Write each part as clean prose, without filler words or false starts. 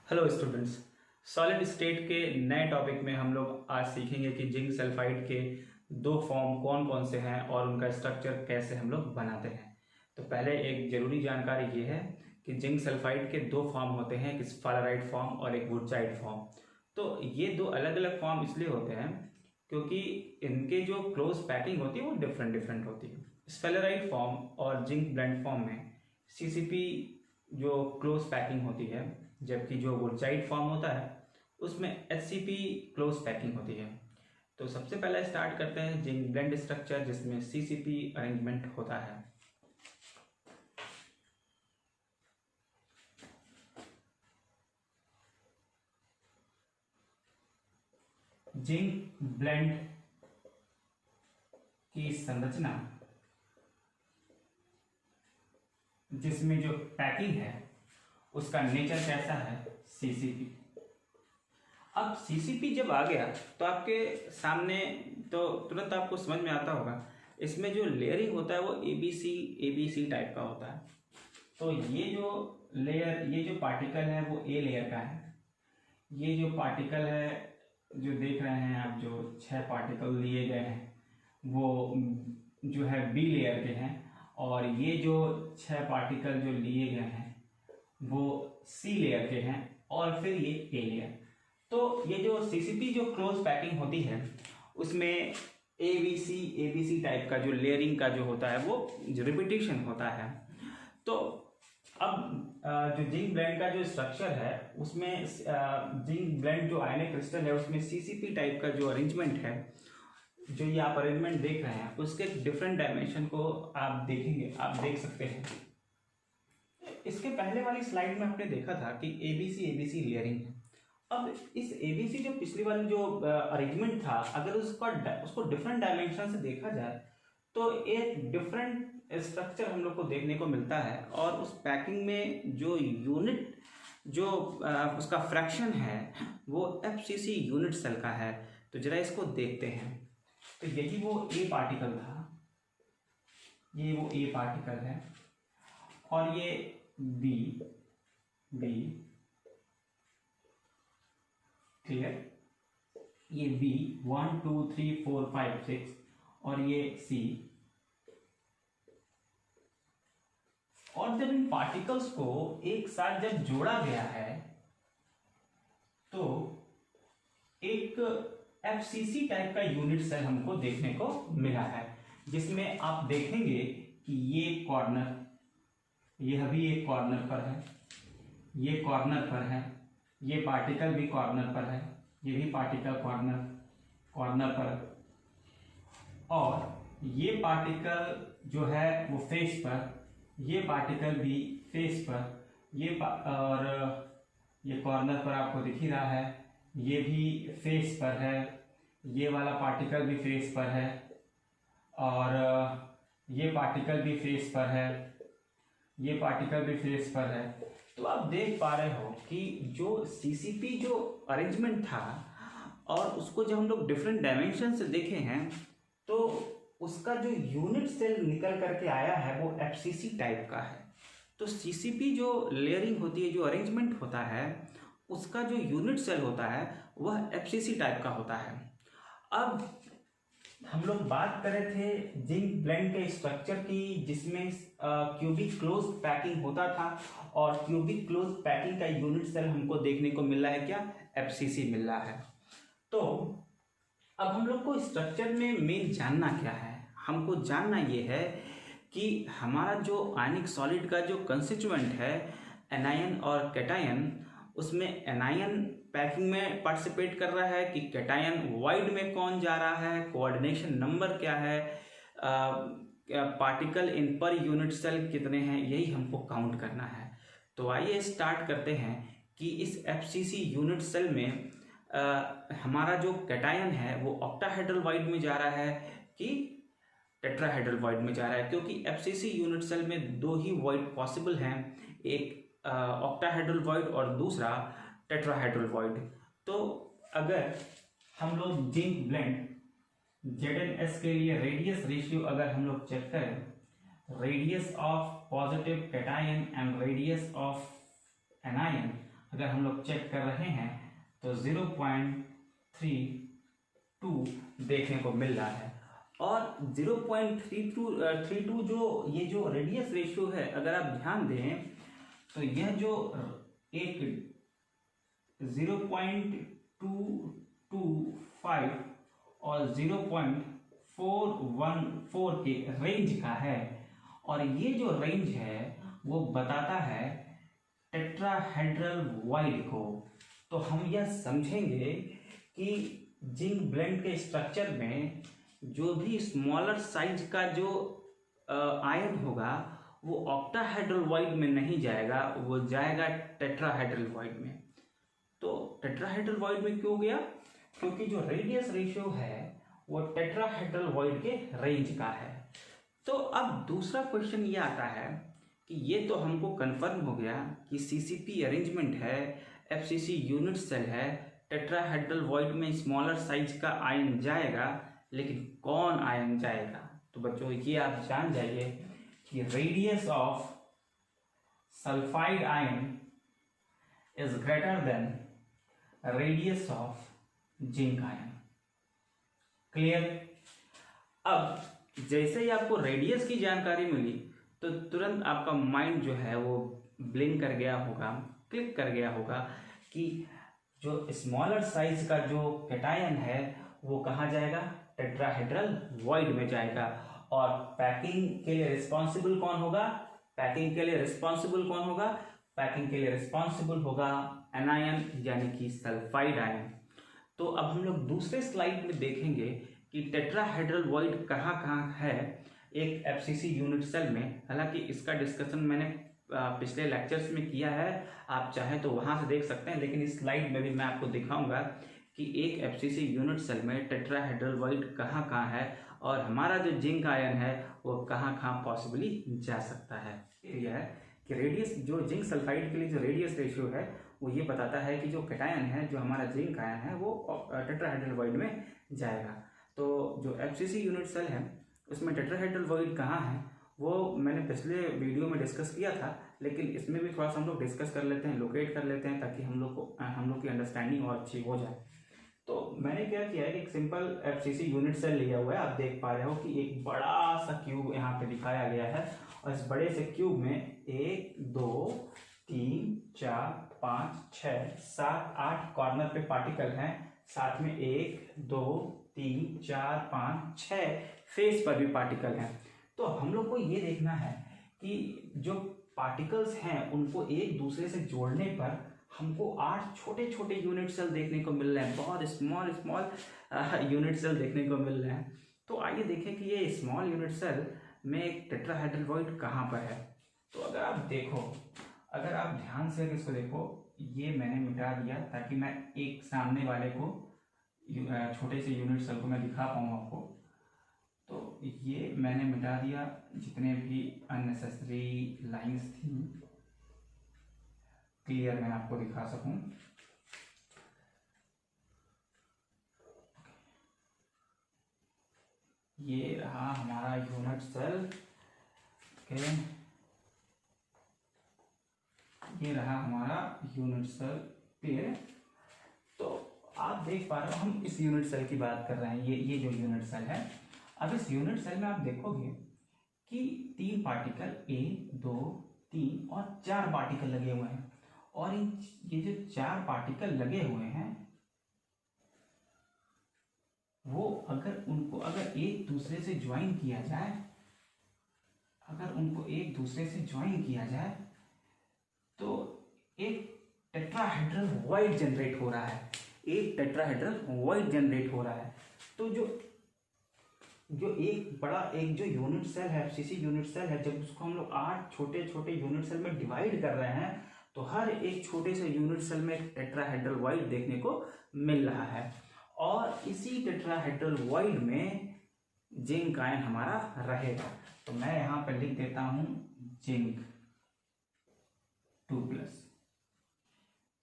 Hello students. Solid state के नए topic में हम लोग आज सीखेंगे कि जिंक सल्फाइड के दो फॉर्म कौन कौन से हैं और उनका स्ट्रक्चर कैसे हम लोग बनाते हैं। तो पहले एक ज़रूरी जानकारी ये है कि जिंक सल्फाइड के दो फॉर्म होते हैं, एक स्फेलेराइड फॉर्म और एक वुडचाइड फॉर्म। तो ये दो अलग अलग फॉर्म इसलिए होते हैं क्योंकि इनके जो क्लोज पैकिंग होती है वो डिफरेंट डिफरेंट होती है। स्फेलेराइड फॉर्म और जिंक ब्लेंड फॉर्म में सीसीपी जो क्लोज पैकिंग होती है, जबकि जो वुडचाइड फॉर्म होता है उसमें एचसीपी क्लोज पैकिंग होती है। तो सबसे पहले स्टार्ट करते हैं जिंक ब्लेंड स्ट्रक्चर, जिसमें सीसीपी अरेंजमेंट होता है। जिंक ब्लेंड की संरचना, जिसमें जो पैकिंग है उसका नेचर कैसा है, सीसीपी। अब सीसीपी जब आ गया तो आपके सामने तो तुरंत आपको समझ में आता होगा, इसमें जो लेयरिंग होता है वो एबीसी टाइप का होता है। तो ये जो लेयर, ये जो पार्टिकल है वो ए लेयर का है। ये जो पार्टिकल है जो देख रहे हैं आप, जो 6 पार्टिकल लिए गए हैं वो जो है बी लेयर के हैं, और ये जो 6 पार्टिकल जो लिए गए हैं वो सी लेयर के हैं, और फिर ये ए लेयर। तो ये जो सीसीपी जो क्लोज पैकिंग होती है उसमें एबीसी टाइप का जो लेयरिंग का जो होता है वो रिपीटेशन होता है। तो अब जो जिंक ब्लेंड का जो स्ट्रक्चर है उसमें जिंक ब्लेंड जो आयनिक क्रिस्टल है उसमें सीसीपी टाइप का जो अरेंजमेंट है, जो ये आप अरेंजमेंट देख रहे हैं उसके डिफरेंट डायमेंशन को आप देखेंगे, आप देख सकते हैं। इसके पहले वाली स्लाइड में आपने देखा था कि एबीसी लेयरिंग है। अब इस एबीसी जो पिछली वाली जो अरेंजमेंट था, अगर उसको डिफरेंट डायमेंशन से देखा जाए तो एक डिफरेंट स्ट्रक्चर हम लोग को देखने को मिलता है, और उस पैकिंग में जो यूनिट जो उसका फ्रैक्शन है वो एफसीसी यूनिट सेल का है। तो जरा इसको देखते हैं। तो यही वो ए पार्टिकल था, ये वो ए पार्टिकल है, और ये बी क्लियर, ये बी 1 2 3 4 5 6, और ये सी। और जब इन पार्टिकल्स को एक साथ जब जोड़ा गया है तो एक एफसीसी टाइप का यूनिट सेल हमको देखने को मिला है, जिसमें आप देखेंगे कि ये कॉर्नर, यह भी एक कॉर्नर पर है, ये कॉर्नर पर है, ये पार्टिकल भी कॉर्नर पर है, ये भी पार्टिकल कॉर्नर पर, और ये पार्टिकल जो है वो फेस पर, ये पार्टिकल भी फेस पर, और ये कॉर्नर पर आपको दिख ही रहा है, ये भी फेस पर है, ये वाला पार्टिकल भी फेस पर है, और ये पार्टिकल भी फेस पर है, ये पार्टिकल भी फेस पर है। तो आप देख पा रहे हो कि जो सीसीपी जो अरेंजमेंट था और उसको जब हम लोग डिफरेंट डायमेंशन से देखे हैं तो उसका जो यूनिट सेल निकल करके आया है वो एफसीसी टाइप का है। तो सीसीपी जो लेयरिंग होती है, जो अरेंजमेंट होता है, उसका जो यूनिट सेल होता है वह एफसीसी टाइप का होता है। अब हम लोग बात कर रहे थे जिंक ब्लेंड के स्ट्रक्चर की, जिसमें क्यूबिक क्लोज पैकिंग होता था, और क्यूबिक क्लोज पैकिंग का यूनिट सेल हमको देखने को मिल रहा है क्या, एफसीसी मिल रहा है। तो अब हम लोग को स्ट्रक्चर में मेन जानना क्या है, हमको जानना ये है कि हमारा जो आयनिक सॉलिड का जो कंस्टिट्यूएंट है एनायन और कैटायन, उसमें एनायन पैकिंग में पार्टिसिपेट कर रहा है कि कैटायन वाइड में कौन जा रहा है, कोऑर्डिनेशन नंबर क्या है, particle in per unit cell कितने हैं, यही हमको काउंट करना है। तो आइए स्टार्ट करते हैं कि इस एफसीसी यूनिट सेल में हमारा जो कैटायन है वो ऑक्टाहेड्रल वाइड में जा रहा है कि टेट्राहेड्रल वाइड में जा रहा है, क्योंकि एफसीसी यूनिट सेल में दो ही वाइड पॉसिबल हैं, एक ऑक्टाहेड्रल वाइड और दूसरा टेट्राहेड्रल वाइड। तो अगर हम लोग जिंक ब्लेंड ZnS के लिए रेडियस रेशियो अगर हम लोग चेक करें, radius of positive cation and radius of anion, अगर हम लोग चेक कर रहे हैं तो 0.32 देखने को मिल रहा है। और 0.32 जो ये जो रेडियस रेशियो है, अगर आप ध्यान दें तो यह जो एक 0.225 और 0.414 के रेंज का है। और ये जो रेंज है वो बताता है टेट्राहेड्रल वॉइड को। तो हम यह समझेंगे कि जिंक ब्लेंड के स्ट्रक्चर में जो भी स्मॉलर साइज का जो आयन होगा वो ऑक्टाहेड्रल वॉइड में नहीं जाएगा, वो जाएगा टेट्राहेड्रल वॉइड में। तो टेट्राहेड्रल वॉइड में क्यों गया? क्योंकि जो रेडियस रेशियो है वो टेट्राहेड्रल वॉइड के रेंज का है। तो अब दूसरा क्वेश्चन ये आता है कि ये तो हमको कंफर्म हो गया कि सीसीपी अरेंजमेंट है, एफसीसी यूनिट सेल है, टेट्राहेड्रल वॉइड में स्मॉलर साइज का आयन जाएगा, लेकिन कौन आयन जाएगा? तो बच्चों ये आप जान जाइए कि radius of sulphide ion is greater than radius of zinc ion. Clear? अब जैसे ही आपको रेडियस की जानकारी मिली तो तुरंत आपका माइंड जो है वो ब्लिंक कर गया होगा, क्लिक कर गया होगा कि जो स्मॉलर साइज का जो कैटायन है वो कहाँ जाएगा? टेट्राहेड्रल वॉइड में जाएगा। और पैकिंग के लिए रिस्पॉन्सिबल कौन होगा? पैकिंग के लिए रिस्पॉन्सिबल कौन होगा? पैकिंग के लिए रिस्पॉन्सिबल होगा एनायन यानी कि सल्फाइड आयन। तो अब हम लोग दूसरे स्लाइड में देखेंगे कि टेट्राहेड्रल वॉइड कहाँ कहाँ है एक एफसीसी यूनिट सेल में। हालांकि इसका डिस्कशन मैंने पिछले लेक्चर्स में किया है, आप चाहें तो वहां से देख सकते हैं, लेकिन इस स्लाइड में भी मैं आपको दिखाऊंगा कि एक एफसीसी यूनिट सेल में टेट्राहेड्रल वॉइड कहाँ कहाँ है और हमारा जो जिंक आयन है वो कहाँ कहाँ पॉसिबली जा सकता है। यह है कि रेडियस जो जिंक सल्फाइड के लिए जो रेडियस रेशियो है वो ये बताता है कि जो कैटायन है, जो हमारा जिंक आयन है, वो टेट्राहेड्रल वॉइड में जाएगा। तो जो एफसीसी यूनिट सेल है उसमें टेट्राहेड्रल वॉइड कहाँ है वो मैंने पिछले वीडियो में डिस्कस किया था, लेकिन इसमें भी थोड़ा सा हम लोग डिस्कस कर लेते हैं, लोकेट कर लेते हैं, ताकि हम लोग की अंडरस्टैंडिंग और अच्छी हो जाए। तो मैंने क्या किया है कि एक सिंपल एफसीसी यूनिट सेल लिया हुआ है। आप देख पा रहे हो कि एक बड़ा सा क्यूब यहाँ पे दिखाया गया है और इस बड़े से क्यूब में 1 2 3 4 5 6 7 8 कॉर्नर पे पार्टिकल हैं, साथ में 1 2 3 4 5 6 फेस पर भी पार्टिकल हैं। तो हम लोग को ये देखना है कि जो पार्टिकल्स हैं उनको एक दूसरे से जोड़ने पर हमको 8 छोटे छोटे यूनिट सेल देखने को मिल रहे हैं, बहुत स्मॉल यूनिट सेल देखने को मिल रहे हैं। तो आइए देखें कि ये स्मॉल यूनिट सेल में एक टेट्राहेड्रल वॉइड कहाँ पर है। तो अगर आप ध्यान से इसको देखो, ये मैंने मिटा दिया ताकि मैं एक सामने वाले को छोटे से यूनिट सेल को मैं दिखा पाऊँ आपको। तो ये मैंने मिटा दिया, जितने भी अननेसेसरी लाइंस थी क्लियर मैं आपको दिखा सकूं। ये रहा हमारा यूनिट सेल, ये रहा हमारा यूनिट सेल। क्लियर? तो आप देख पा रहे हो हम इस यूनिट सेल की बात कर रहे हैं, ये जो यूनिट सेल है। अब इस यूनिट सेल में आप देखोगे कि 3 पार्टिकल 1 2 3 और 4 पार्टिकल लगे हुए हैं। और ये जो 4 पार्टिकल लगे हुए हैं वो अगर एक दूसरे से ज्वाइन किया जाए, तो एक टेट्राहेड्रल वॉइड जनरेट हो रहा है, तो एक जो यूनिट सेल है, एफसीसी यूनिट सेल है, जब उसको हम लोग 8 छोटे छोटे यूनिट सेल में डिवाइड कर रहे हैं तो हर एक छोटे से यूनिट सेल में एक टेट्राहेड्रल वॉइड देखने को मिल रहा है। और इसी टेट्राहेड्रल वॉइड में जिंक आयन हमारा रहेगा। तो मैं यहां पर लिख देता हूं जिंक 2+।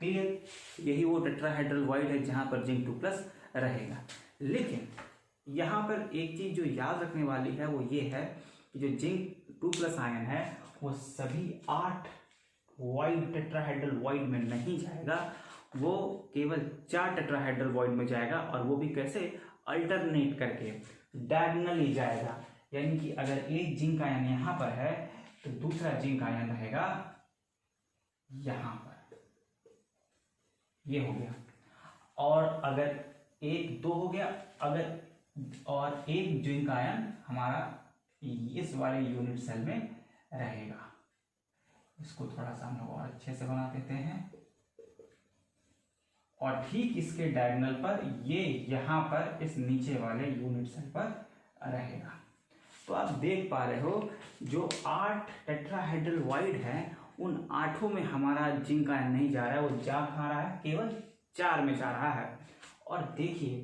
क्लियर? यही वो टेट्राहेड्रल वॉइड है जहां पर जिंक 2+ रहेगा। लेकिन यहां पर एक चीज जो याद रखने वाली है वो ये है कि जो जिंक 2+ आयन है वो सभी 8 वाइड टेट्राहेड्रल वॉइड में नहीं जाएगा, वो केवल 4 टेट्राहेड्रल वॉइड में जाएगा, और वो भी कैसे, अल्टरनेट करके डायगोनली जाएगा। यानी कि अगर एक जिंक आयन यहाँ पर है तो दूसरा जिंक आयन रहेगा यहाँ पर, ये हो गया। और अगर 1 2 हो गया, अगर और एक जिंक आयन हमारा इस वाले यूनिट सेल में रहेगा। इसको थोड़ा सा हम लोग और अच्छे से बना देते हैं, और ठीक इसके डायगोनल पर ये यहाँ पर इस नीचे वाले यूनिट सेल पर रहेगा। तो आप देख पा रहे हो जो 8 टेट्राहेड्रल वॉइड है, उन 8 में हमारा जिंक आयन नहीं जा रहा है, वो जा कहाँ रहा है, केवल 4 में जा रहा है। और देखिए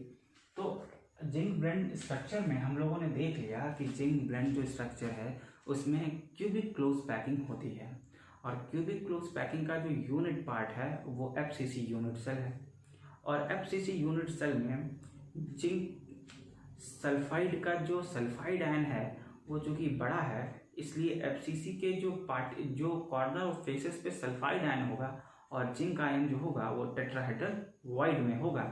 तो जिंक ब्लेंड स्ट्रक्चर में हम लोगों ने देख लिया कि जिंक ब्लेंड जो स्ट्रक्चर है उसमें क्यूबिक क्लोज पैकिंग होती है, और क्यूबिक क्लोज पैकिंग का जो यूनिट पार्ट है वो एफसीसी यूनिट सेल है। और एफसीसी यूनिट सेल में जिंक सल्फाइड का जो सल्फाइड आयन है वो जो कि बड़ा है, इसलिए एफसीसी के जो कॉर्नर और फेसेस पे सल्फाइड आयन होगा, और जिंक आयन जो होगा वो टेट्राहेड्रल वॉइड में होगा।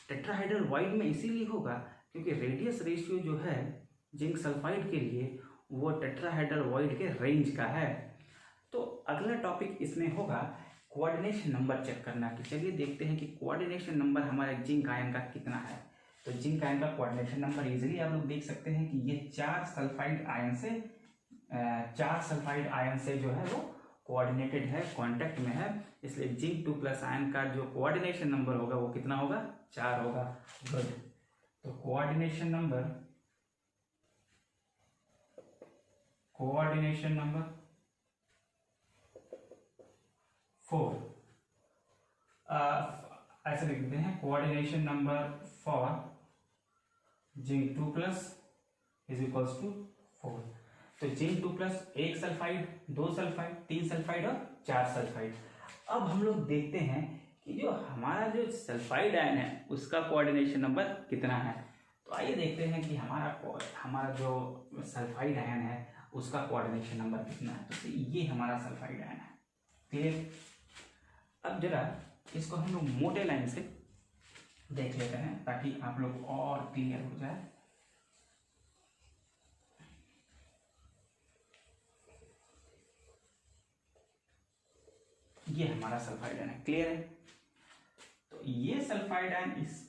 टेट्राहेड्रल वॉइड में इसीलिए होगा क्योंकि रेडियस रेशियो जो है जिंक सल्फाइड के लिए वो टेट्राहेड्रल वॉइड के रेंज का है। तो अगला टॉपिक इसमें होगा कोऑर्डिनेशन नंबर चेक करना, कि चलिए देखते हैं कि कोऑर्डिनेशन नंबर हमारे जिंक आयन का कितना है। तो जिंक आयन का कोऑर्डिनेशन नंबर इजीली आप लोग देख सकते हैं कि ये 4 सल्फाइड आयन से जो है वो कोऑर्डिनेटेड है, कांटेक्ट में है, इसलिए जिंक 2+ आयन का जो कोऑर्डिनेशन नंबर होगा वो कितना होगा, 4 होगा। गुड। तो कोऑर्डिनेशन नंबर 4 ऐसे लिख देते हैं, coordination number for zinc 2+ is equals two 4। तो जिंक 2+, 1 सल्फाइड, 2 सल्फाइड, 3 सल्फाइड और 4 सल्फाइड। अब हम लोग देखते हैं कि जो हमारा जो सल्फाइड आयन है उसका कोऑर्डिनेशन नंबर कितना है। तो आइए देखते हैं कि हमारा जो सल्फाइड आयन है उसका कोऑर्डिनेशन नंबर कितना है। तो ये हमारा सल्फाइड आयन है, क्लियर। अब जरा इसको हम लोग मोटे लाइन से देख लेते हैं ताकि आप लोग और क्लियर हो जाए। ये हमारा सल्फाइड आयन है, क्लियर है। तो ये सल्फाइड आयन इस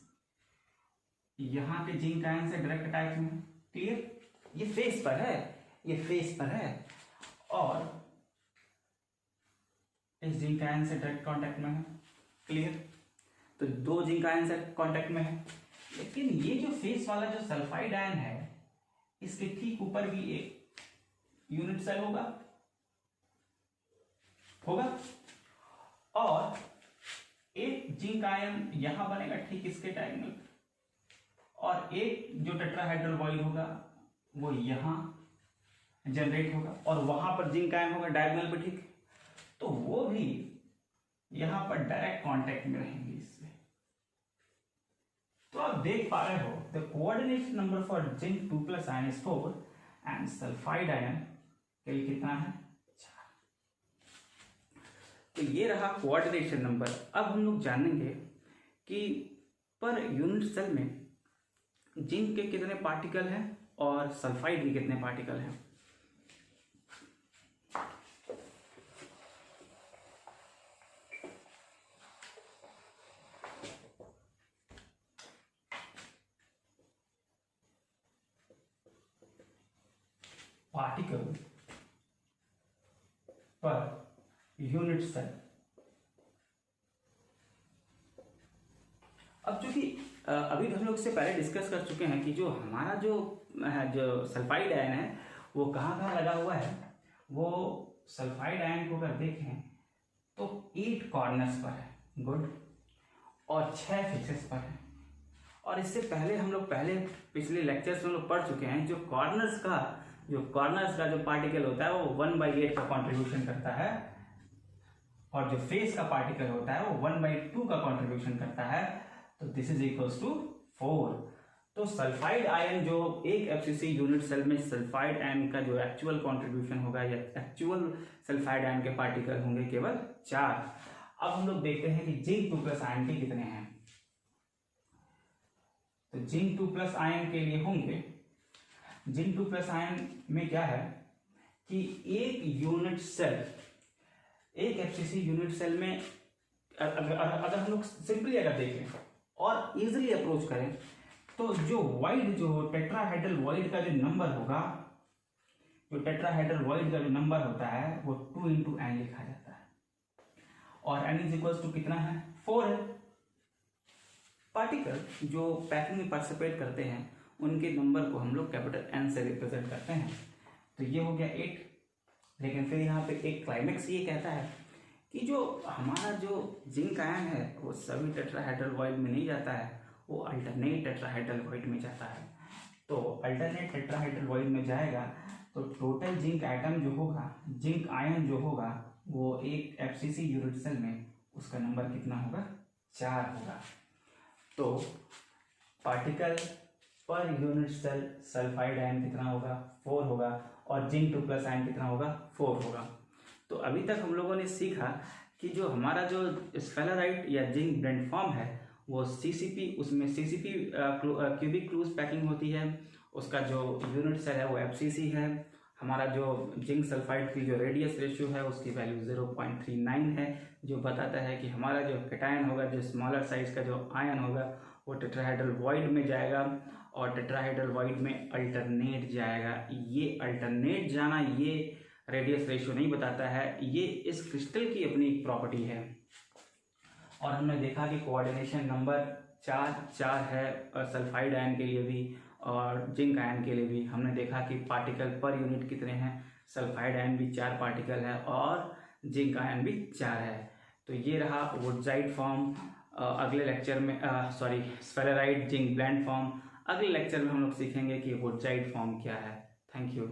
यहाँ के जिंक आयन से डायरेक्ट अटैच में, क्लियर। ये फेस पर है, ये फेस पर है, और इस जिंक आयन से डायरेक्ट कांटेक्ट में है, क्लियर। तो 2 जिंक आयन से कांटेक्ट में है, लेकिन ये जो फेस वाला जो सल्फाइड आयन है इसके ठीक ऊपर भी एक यूनिट सेल होगा, और एक जिंक आयन यहां बनेगा ठीक इसके डायगोनल, और एक जो टेट्राहेड्रल वॉइड होगा वो यहां जनरेट होगा, और वहां पर जिंक आयन होगा डायगोनल पे, ठीक। तो वो भी यहां पर डायरेक्ट कांटेक्ट में रहेंगे इससे। तो आप देख पा रहे हो the coordination number for zinc 2+ ion is 4 and sulphide ion के लिए कितना है, 4। तो ये रहा कोऑर्डिनेशन नंबर। अब हम लोग जानेंगे कि पर यूनिट सेल में जिंक के कितने पार्टिकल हैं और सल्फाइड के कितने पार्टिकल हैं। Particle per unit cell. अब चूंकि अभी हम लोग इससे पहले डिस्कस कर चुके हैं कि जो हमारा जो सल्फाइड आयन है वो कहाँ लगा हुआ है। वो सल्फाइड आयन को अगर देखें तो 8 कॉर्नर्स पर है, गुड, और 6 फेसेस पर है। और इससे पहले हम लोग पिछले लेक्चर्स में हम लोग पढ़ चुके हैं जो कॉर्नर्स का जो पार्टिकल होता है वो 1/8 का कॉन्ट्रीब्यूशन करता है, और जो फेस का पार्टिकल होता है वो 1/2 का कॉन्ट्रीब्यूशन करता है। तो दिस इज इक्वल्स टू 4। तो सल्फाइड आयन जो एक एफसीसी यूनिट सेल में सल्फाइड आयन का जो एक्चुअल कंट्रीब्यूशन होगा या एक्चुअल सल्फाइड आयन के पार्टिकल होंगे केवल 4। अब हम लोग देखते हैं कि जिंक 2+ आयन के कितने हैं। तो जिंक 2+ आयन के लिए होंगे, जिंक 2+ आयन में क्या है कि एक यूनिट सेल, एक एफसीसी यूनिट सेल में अगर हम लोग सिंपली अगर देखें और इजिली अप्रोच करें तो जो वाइड जो टेट्राहेड्रल वाइड का जो नंबर होगा, जो टेट्राहेड्रल वाइड का जो नंबर होता है वो 2 × n लिखा जाता है और n = कितना है 4 है। पार्टिकल जो पैकिंग में पार्टिसिपेट करते हैं उनके नंबर को हम लोग कैपिटल N से रिप्रेजेंट करते हैं। तो ये हो गया 8। लेकिन फिर यहाँ पे एक क्लाइमेक्स ये कहता है कि जो हमारा जो जिंक आयन है वो सभी टेट्राहेड्रल वाइड में नहीं जाता है, वो अल्टरनेट टेट्राहेड्रल वाइड में जाता है। तो अल्टरनेट टेट्राहेड्रल वाइड में जाएगा तो टोटल जिंक आइटम जो होगा, जिंक आयन जो होगा वो एक एफसीसी यूनिट सेल में उसका नंबर कितना होगा 4 होगा। तो particle per unit cell sulphide ion कितना होगा 4 होगा और जिंक 2+ आयन कितना होगा 4 होगा। तो अभी तक हम लोगों ने सीखा कि जो हमारा जो स्फेलेराइट या जिंक ब्लेंड फॉर्म है वो सीसीपी, उसमें सीसीपी क्यूबिक क्लोज पैकिंग होती है, उसका जो यूनिट सेल है वो एफसीसी है। हमारा जो जिंक सल्फाइड की जो रेडियस रेशियो है उसकी वैल्यू 0.39 है, जो बताता है कि हमारा जो कैटायन होगा, जो स्मॉलर साइज का जो आयन होगा वो टेट्राहेड्रल वॉइड में जाएगा और टेट्राहेड्रल वॉइड में अल्टरनेट जाएगा। ये अल्टरनेट जाना ये रेडियस रेशियो नहीं बताता है, ये इस क्रिस्टल की अपनी एक प्रॉपर्टी है। और हमने देखा कि कोऑर्डिनेशन नंबर 4 है सल्फाइड आयन के लिए भी और जिंक आयन के लिए भी। हमने देखा कि पार्टिकल पर यूनिट कितने हैं, सल्फाइड आयन भी 4 पार्टिकल है और जिंक आयन भी 4 है। तो ये रहा वुडजाइड फॉर्म। अगले लेक्चर में स्फेलेराइट जिंक ब्लेंड फॉर्म, अगले लेक्चर में हम लोग सीखेंगे कि वुडजाइड फॉर्म क्या है। Thank you.